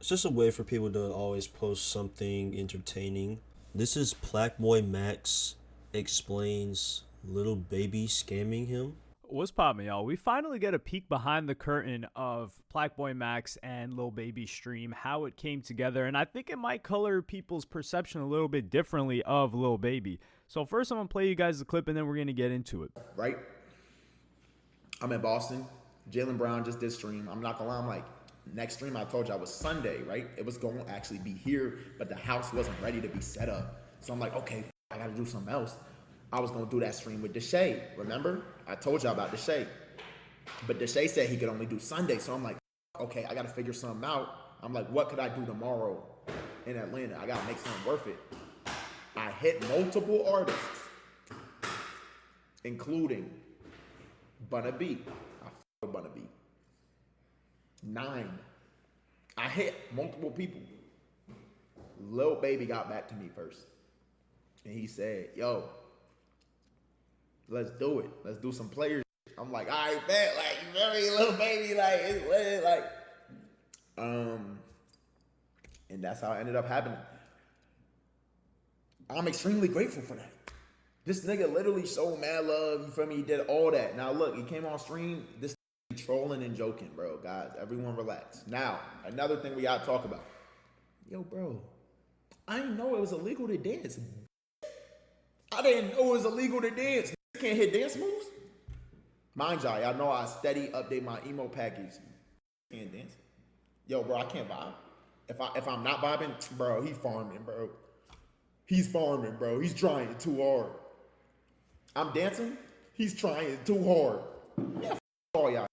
It's just a way for people to always post something entertaining. This is PlaqueBoyMax explains little baby scamming him. What's poppin', y'all? We finally get a peek behind the curtain of PlaqueBoyMax and Lil Baby's stream, how it came together, and I think it might color people's perception a little bit differently of Lil Baby. So first, I'm gonna play you guys the clip, and then we're gonna get into it. Right? I'm in Boston. Jaylen Brown just did stream. I'm not gonna lie, I'm like, next stream I told you I was Sunday, right? It was going to actually be here, but the house wasn't ready to be set up. So I'm like, okay, I gotta do something else. I was gonna do that stream with Deshae. Remember? I told y'all about Deshae. But Deshae said he could only do Sunday. So I'm like, okay, I gotta figure something out. I'm like, what could I do tomorrow in Atlanta? I gotta make something worth it. I hit multiple artists, including Bunna B. I f with Bunna B. 9. I hit multiple people. Lil Baby got back to me first. And he said, yo, let's do it. Let's do some players. I'm like, all right, bet. Like, you very Lil Baby. Like, it's lit. Like, and that's how it ended up happening. I'm extremely grateful for that. This nigga literally showed mad love. You feel me? He did all that. Now, look, he came on stream. This trolling and joking, bro. Guys, everyone relax. Now, another thing we gotta talk about. Yo, bro, I didn't know it was illegal to dance. I didn't know it was illegal to dance. You can't hit dance moves? Mind y'all know I steady update my emo package. Can't dance. Yo, bro, I can't vibe. If I'm not vibing, bro, he's farming, bro. He's farming, bro. He's trying too hard. I'm dancing. He's trying too hard. Yeah, f all y'all.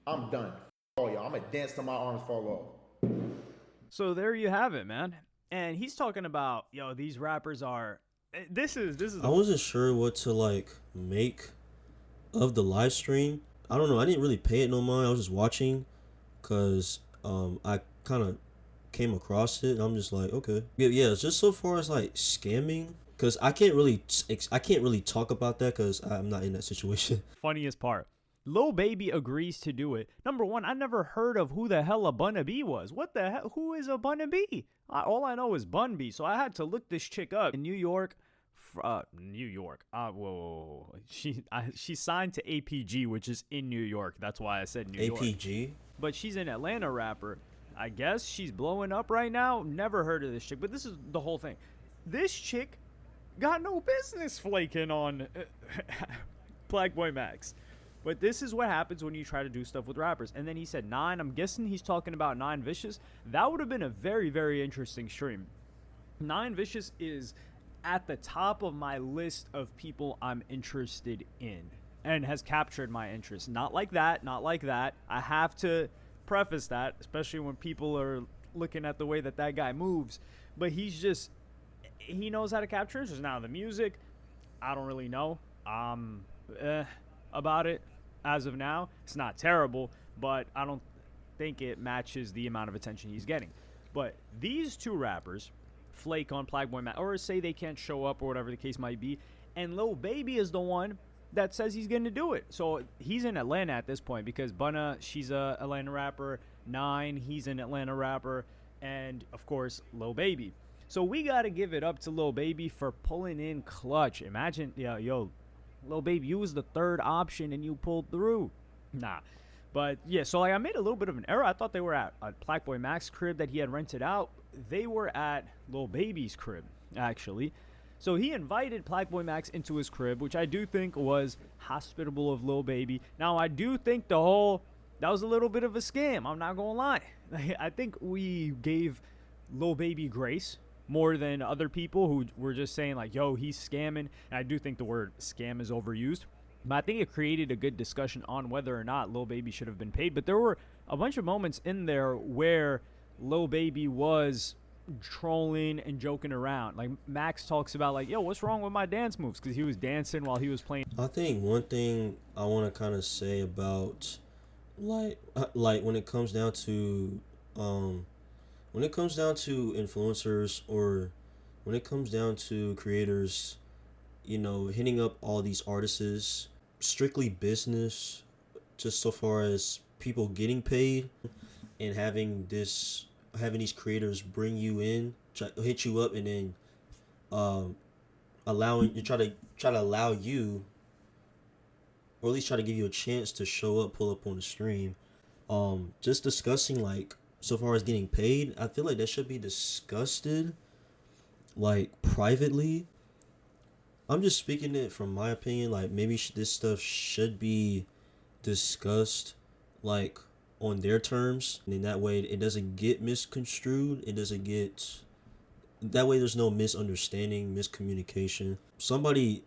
I'm done. F all y'all. I'm gonna dance till my arms fall off. So there you have it, man. And he's talking about, yo, these rappers are. This is. I wasn't sure what to like make of the live stream. I don't know. I didn't really pay it no mind. I was just watching because I kind of came across it. And I'm just like, okay, yeah. It's just so far as like scamming, because I can't really talk about that because I'm not in that situation. Funniest part. Lil Baby agrees to do it. Number one, I never heard of who the hell a Bunna B was. What the hell? Who is a Bunna B? All I know is Bun B. So I had to look this chick up in New York. New York. Whoa. She signed to APG, which is in New York. That's why I said New York. APG? But she's an Atlanta rapper. I guess she's blowing up right now. Never heard of this chick. But this is the whole thing. This chick got no business flaking on PlaqueBoyMax. But this is what happens when you try to do stuff with rappers. And then he said 9. I'm guessing he's talking about 9 Vicious. That would have been a very, very interesting stream. 9 Vicious is at the top of my list of people I'm interested in and has captured my interest. Not like that. I have to preface that, especially when people are looking at the way that that guy moves. But he knows how to capture interest. Now, the music, I don't really know about it as of now. It's not terrible, but I don't think it matches the amount of attention he's getting. But these two rappers flake on PlaqueBoyMax or say they can't show up or whatever the case might be, and Lil Baby is the one that says he's going to do it. So he's in Atlanta at this point because Bunna, she's a Atlanta rapper. 9, he's an Atlanta rapper, and of course Lil Baby. So we got to give it up to Lil Baby for pulling in clutch. Imagine, yo, Lil Baby, you was the third option and you pulled through. Nah. But yeah, so like I made a little bit of an error. I thought they were at PlaqueBoyMax's crib that he had rented out. They were at Lil Baby's crib, actually. So he invited PlaqueBoyMax into his crib, which I do think was hospitable of Lil Baby. Now, I do think that was a little bit of a scam. I'm not going to lie. I think we gave Lil Baby grace more than other people who were just saying like, yo, he's scamming. And I do think the word scam is overused. But I think it created a good discussion on whether or not Lil Baby should have been paid. But there were a bunch of moments in there where Lil Baby was trolling and joking around. Like Max talks about like, yo, what's wrong with my dance moves? Because he was dancing while he was playing. I think one thing I want to kind of say about like when it comes down to influencers or when it comes down to creators, you know, hitting up all these artists, strictly business, just so far as people getting paid and having this having these creators bring you in, hit you up, and then um, allowing you try to allow you, or at least try to give you a chance to show up, pull up on the stream. Just discussing like so far as getting paid, I feel like that should be discussed like privately. I'm just speaking it from my opinion. Like maybe this stuff should be discussed like on their terms, and in that way it doesn't get misconstrued. It doesn't get that way. There's no misunderstanding, miscommunication. Somebody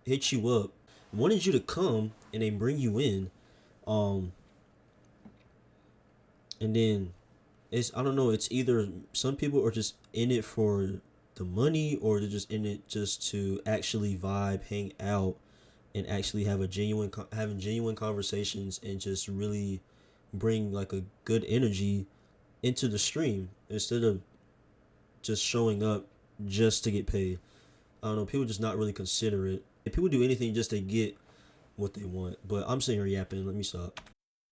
hits you up, wanted you to come, and they bring you in, um, and then it's I don't know. It's either some people are just in it for the money, or they're just in it just to actually vibe, hang out, and actually have having genuine conversations, and just really bring like a good energy into the stream instead of just showing up just to get paid. I don't know. People just not really consider it. If people do anything just to get what they want. But I'm sitting here yapping. Let me stop.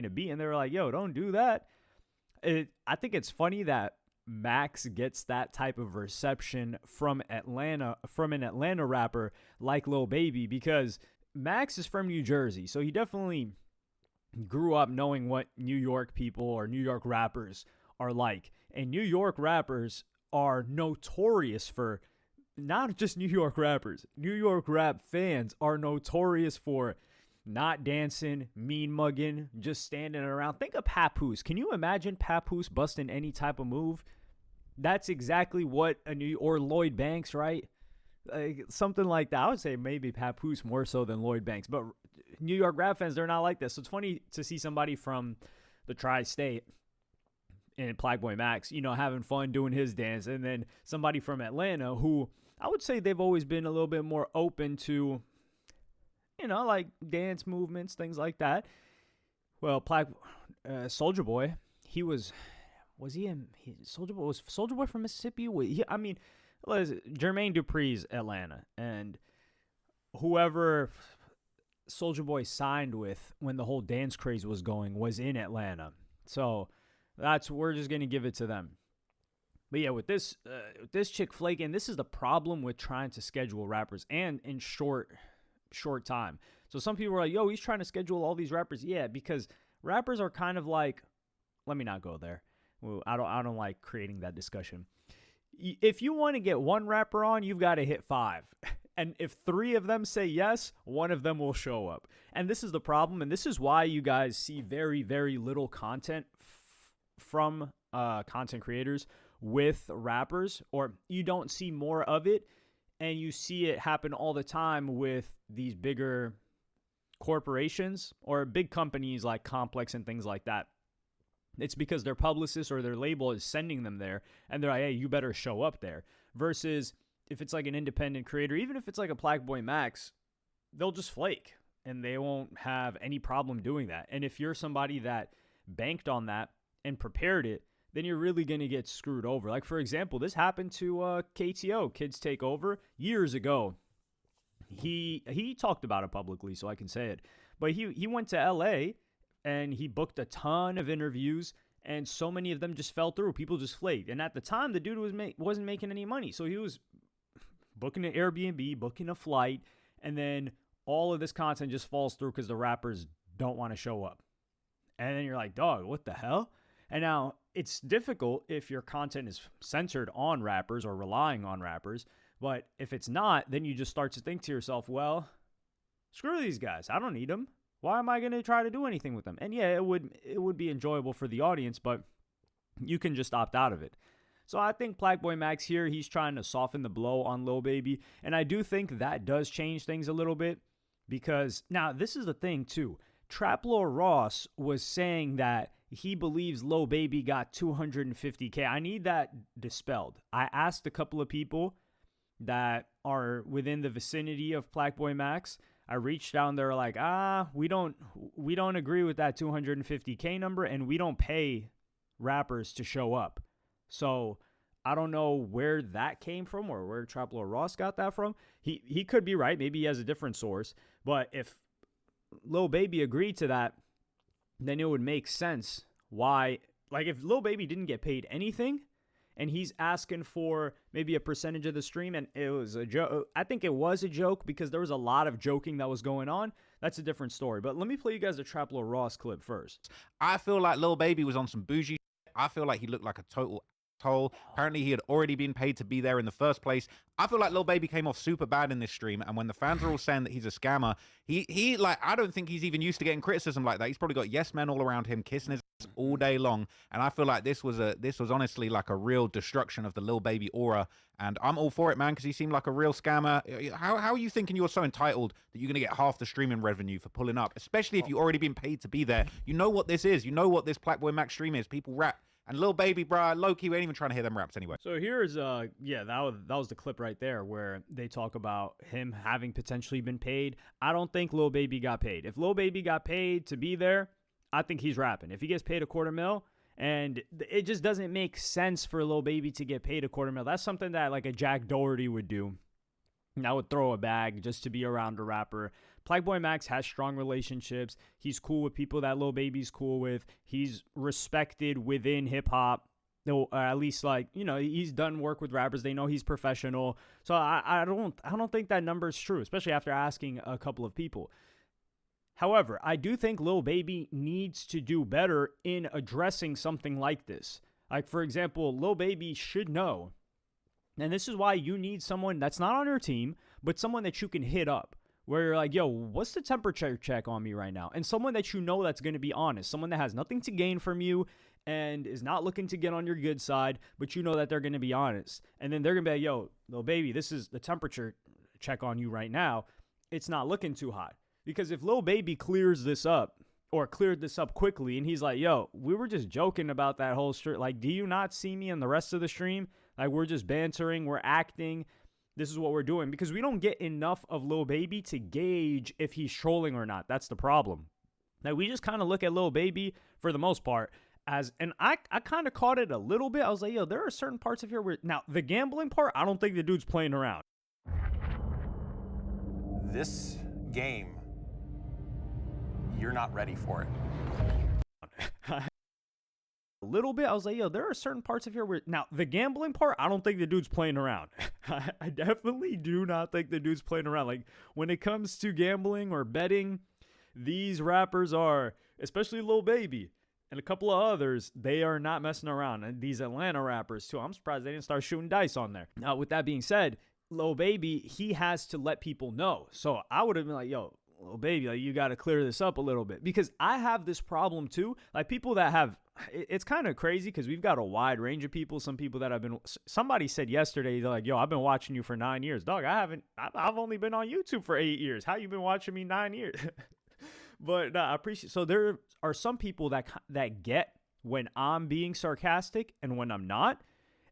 To be, and they were like, "Yo, don't do that." I think it's funny that Max gets that type of reception from an Atlanta rapper like Lil Baby, because Max is from New Jersey, so he definitely grew up knowing what New York people or New York rappers are like. And New York rappers are notorious for, not just New York rappers, New York rap fans are notorious for not dancing, mean mugging, just standing around. Think of Papoose. Can you imagine Papoose busting any type of move? That's exactly what or Lloyd Banks, right? Like, something like that. I would say maybe Papoose more so than Lloyd Banks. But New York rap fans, they're not like this. So it's funny to see somebody from the tri-state and PlaqueBoyMax, having fun doing his dance. And then somebody from Atlanta who I would say they've always been a little bit more open to, like dance movements, things like that. Well, Soulja Boy, was Soulja Boy from Mississippi? Jermaine Dupri's Atlanta, and whoever Soulja Boy signed with when the whole dance craze was going was in Atlanta. So we're just gonna give it to them. But yeah, with this chick flaking, this is the problem with trying to schedule rappers and in short time. So some people are like, "Yo, he's trying to schedule all these rappers." Yeah, because rappers are kind of like, let me not go there. Well, I don't like creating that discussion. If you want to get one rapper on, you've got to hit 5. And if 3 of them say yes, 1 of them will show up. And this is the problem, and this is why you guys see very, very little content from content creators with rappers, or you don't see more of it, and you see it happen all the time with these bigger corporations or big companies like Complex and things like that. It's because their publicist or their label is sending them there, and they're like, "Hey, you better show up there." Versus if it's like an independent creator, even if it's like a PlaqueBoyMax, they'll just flake, and they won't have any problem doing that. And if you're somebody that banked on that and prepared it, then you're really going to get screwed over. Like, for example, this happened to KTO, Kids Take Over, years ago. He talked about it publicly, so I can say it. But he went to L.A., and he booked a ton of interviews, and so many of them just fell through. People just flaked. And at the time, the dude wasn't making any money. So he was booking an Airbnb, booking a flight, and then all of this content just falls through because the rappers don't want to show up. And then you're like, dog, what the hell? And now it's difficult if your content is centered on rappers or relying on rappers. But if it's not, then you just start to think to yourself, well, screw these guys. I don't need them. Why am I going to try to do anything with them? And yeah, it would be enjoyable for the audience, but you can just opt out of it. So I think PlaqueBoyMax here, he's trying to soften the blow on Lil Baby. And I do think that does change things a little bit, because now this is the thing too. Trap Lord Ross was saying that he believes Lil Baby got $250K. I need that dispelled. I asked a couple of people that are within the vicinity of PlaqueBoyMax. I reached out and they're like, we don't agree with that 250K number, and we don't pay rappers to show up. So I don't know where that came from or where Trap Lord Ross got that from. He could be right. Maybe he has a different source. But if Lil Baby agreed to that, then it would make sense why Like, if Lil Baby didn't get paid anything and he's asking for maybe a percentage of the stream, and it was a joke. I think it was a joke because there was a lot of joking that was going on. That's a different story. But let me play you guys a Trap Lord Ross clip first. I feel like Lil Baby was on some bougie shit. I feel like he looked like a total asshole. Apparently, he had already been paid to be there in the first place. I feel like Lil Baby came off super bad in this stream, and when the fans are all saying that he's a scammer, he like, I don't think he's even used to getting criticism like that. He's probably got yes men all around him kissing his ass all day long, and I feel like this was honestly like a real destruction of the Lil Baby aura, and I'm all for it, man, because he seemed like a real scammer. How are you thinking you're so entitled that you're gonna get half the streaming revenue for pulling up, especially if you already been paid to be there? You know what this is. You know what this PlaqueBoyMax stream is. People rap. And Lil Baby, bro, low-key, we ain't even trying to hear them raps anyway. So here's, that was the clip right there where they talk about him having potentially been paid. I don't think Lil Baby got paid. If Lil Baby got paid to be there, I think he's rapping. If he gets paid $250,000, and it just doesn't make sense for Lil Baby to get paid $250,000. That's something that like a Jack Doherty would do. I would throw a bag just to be around a rapper. PlaqueBoyMax has strong relationships. He's cool with people that Lil Baby's cool with. He's respected within hip-hop. At least, like, you know, he's done work with rappers. They know he's professional. So I don't think that number is true, especially after asking a couple of people. However, I do think Lil Baby needs to do better in addressing something like this. Like, for example, Lil Baby should know. And this is why you need someone that's not on your team, but someone that you can hit up. Where you're like, yo, what's the temperature check on me right now? And someone that you know that's going to be honest. Someone that has nothing to gain from you and is not looking to get on your good side, but you know that they're going to be honest. And then they're going to be like, yo, Lil Baby, this is the temperature check on you right now. It's not looking too hot. Because if Lil Baby clears this up, or cleared this up quickly, and he's like, yo, we were just joking about that whole stream. Like, do you not see me in the rest of the stream? Like, we're just bantering, we're acting. This is what we're doing. Because we don't get enough of Lil Baby to gauge if he's trolling or not. That's the problem. Now, we just kind of look at Lil Baby, for the most part, as, and I kind of caught it a little bit. I was like, yo, there are certain parts of here where, now, the gambling part, I don't think the dude's playing around. This game, you're not ready for it. A little bit. I was like, yo, there are certain parts of here where, now, the gambling part, I don't think the dude's playing around. I definitely do not think the dude's playing around. Like, when it comes to gambling or betting, these rappers are, especially Lil Baby and a couple of others, they are not messing around. And these Atlanta rappers, too. I'm surprised they didn't start shooting dice on there. Now, with that being said, Lil Baby, he has to let people know. So I would have been like, yo, Lil Baby, like, you got to clear this up a little bit, because I have this problem too. Like, people that have, it's kind of crazy because we've got a wide range of people. Some people that have been, somebody said yesterday, they're like, yo, I've been watching you for 9 years. Dog, I've only been on YouTube for 8 years. How you been watching me 9 years? But I appreciate, so there are some people that get when I'm being sarcastic and when I'm not.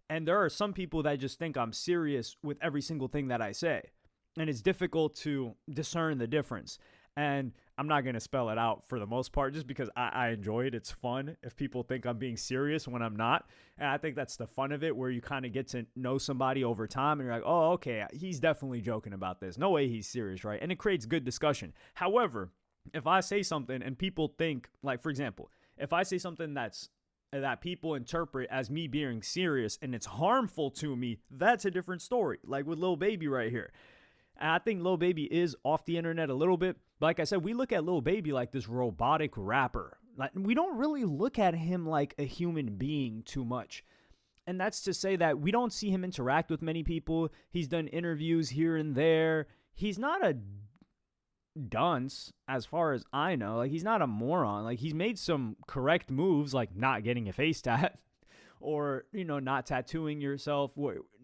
And there are some people that just think I'm serious with every single thing that I say. And it's difficult to discern the difference. And I'm not going to spell it out for the most part, just because I enjoy it. It's fun if people think I'm being serious when I'm not. And I think that's the fun of it, where you kind of get to know somebody over time and you're like, oh, okay, he's definitely joking about this. No way he's serious, right? And it creates good discussion. However, if I say something and people think, like, for example, if I say something that people interpret as me being serious and it's harmful to me, that's a different story. Like with Lil Baby right here. And I think Lil Baby is off the internet a little bit. But like I said, we look at Lil Baby like this robotic rapper. Like, we don't really look at him like a human being too much. And that's to say that we don't see him interact with many people. He's done interviews here and there. He's not a dunce, as far as I know. Like, he's not a moron. Like, he's made some correct moves, like not getting a face tat. Or, you know, not tattooing yourself.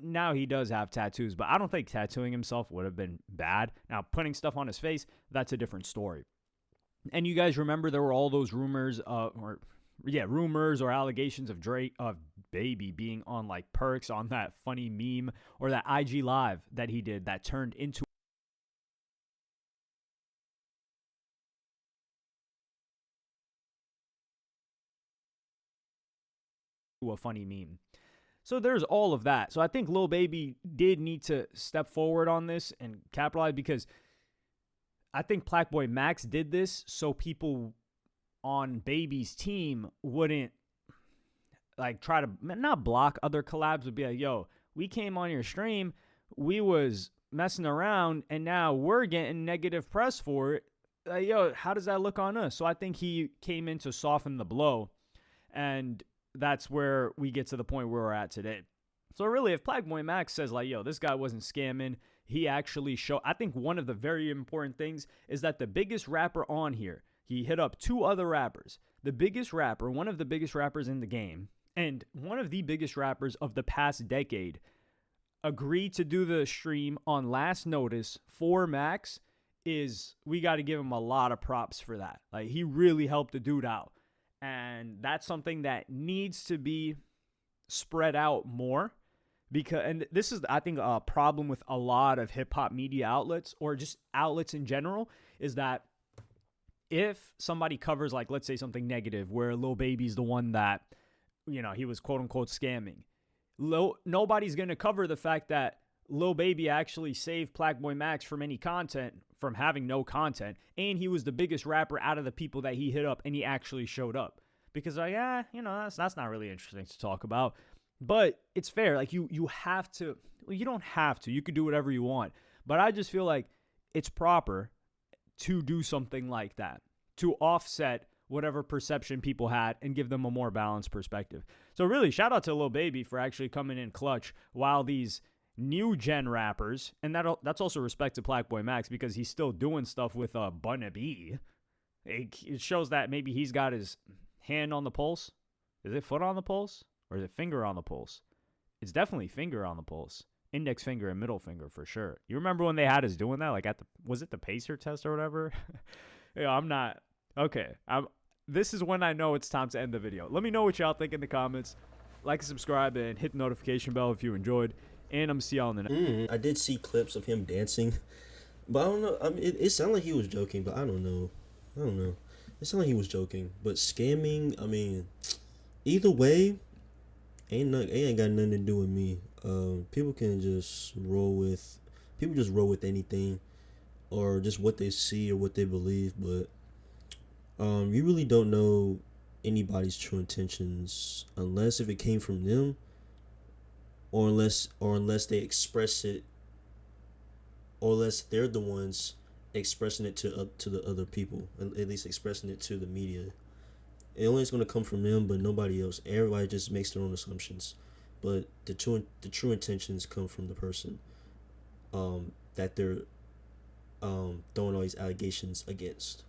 Now he does have tattoos, but I don't think tattooing himself would have been bad. Now, putting stuff on his face, that's a different story. And you guys remember there were all those rumors or allegations of Baby being on like perks on that funny meme or that IG live that he did that turned into a funny meme. So there's all of that. So I think Lil Baby did need to step forward on this and capitalize, because I think PlaqueBoyMax did this so people on Baby's team wouldn't like try to not block other collabs, but be like, yo, we came on your stream, we was messing around, and now we're getting negative press for it. Like, yo, how does that look on us? So I think he came in to soften the blow, and that's where we get to the point where we're at today. So really, if PlaqueBoyMax says like, yo, this guy wasn't scamming, he actually showed. I think one of the very important things is that the biggest rapper on here, he hit up 2 other rappers. The biggest rapper, one of the biggest rappers in the game, and one of the biggest rappers of the past decade, agreed to do the stream on last notice for Max. We got to give him a lot of props for that. Like, he really helped the dude out. And that's something that needs to be spread out more. And this is, I think, a problem with a lot of hip-hop media outlets, or just outlets in general, is that if somebody covers, like, let's say something negative where Lil Baby's the one that, he was quote-unquote scamming, nobody's going to cover the fact that Lil Baby actually saved PlaqueBoyMax from having no content, and he was the biggest rapper out of the people that he hit up, and he actually showed up. Because, that's not really interesting to talk about. But it's fair. Like, you have to. Well, you don't have to. You could do whatever you want. But I just feel like it's proper to do something like that, to offset whatever perception people had and give them a more balanced perspective. So really, shout out to Lil Baby for actually coming in clutch, while these new gen rappers, and that's also respect to PlaqueBoyMax, because he's still doing stuff with Bunna B. It shows that maybe he's got his hand on the pulse. Is it foot on the pulse? Or is it finger on the pulse? It's definitely finger on the pulse. Index finger and middle finger for sure. You remember when they had us doing that? Like was it the Pacer test or whatever? I'm not. Okay. This is when I know it's time to end the video. Let me know what y'all think in the comments. Like and subscribe and hit the notification bell if you enjoyed. And I'm going to see y'all in the next. I did see clips of him dancing. But I don't know. I mean, it sounded like he was joking, but I don't know. It sounded like he was joking. But scamming, I mean, either way, it ain't got nothing to do with me. People just roll with anything, or just what they see or what they believe. But you really don't know anybody's true intentions unless if it came from them, or unless they express it, or unless they're the ones expressing it to the other people, at least expressing it to the media. It only is going to come from them, but nobody else. Everybody just makes their own assumptions, but the true intentions come from the person that they're throwing all these allegations against.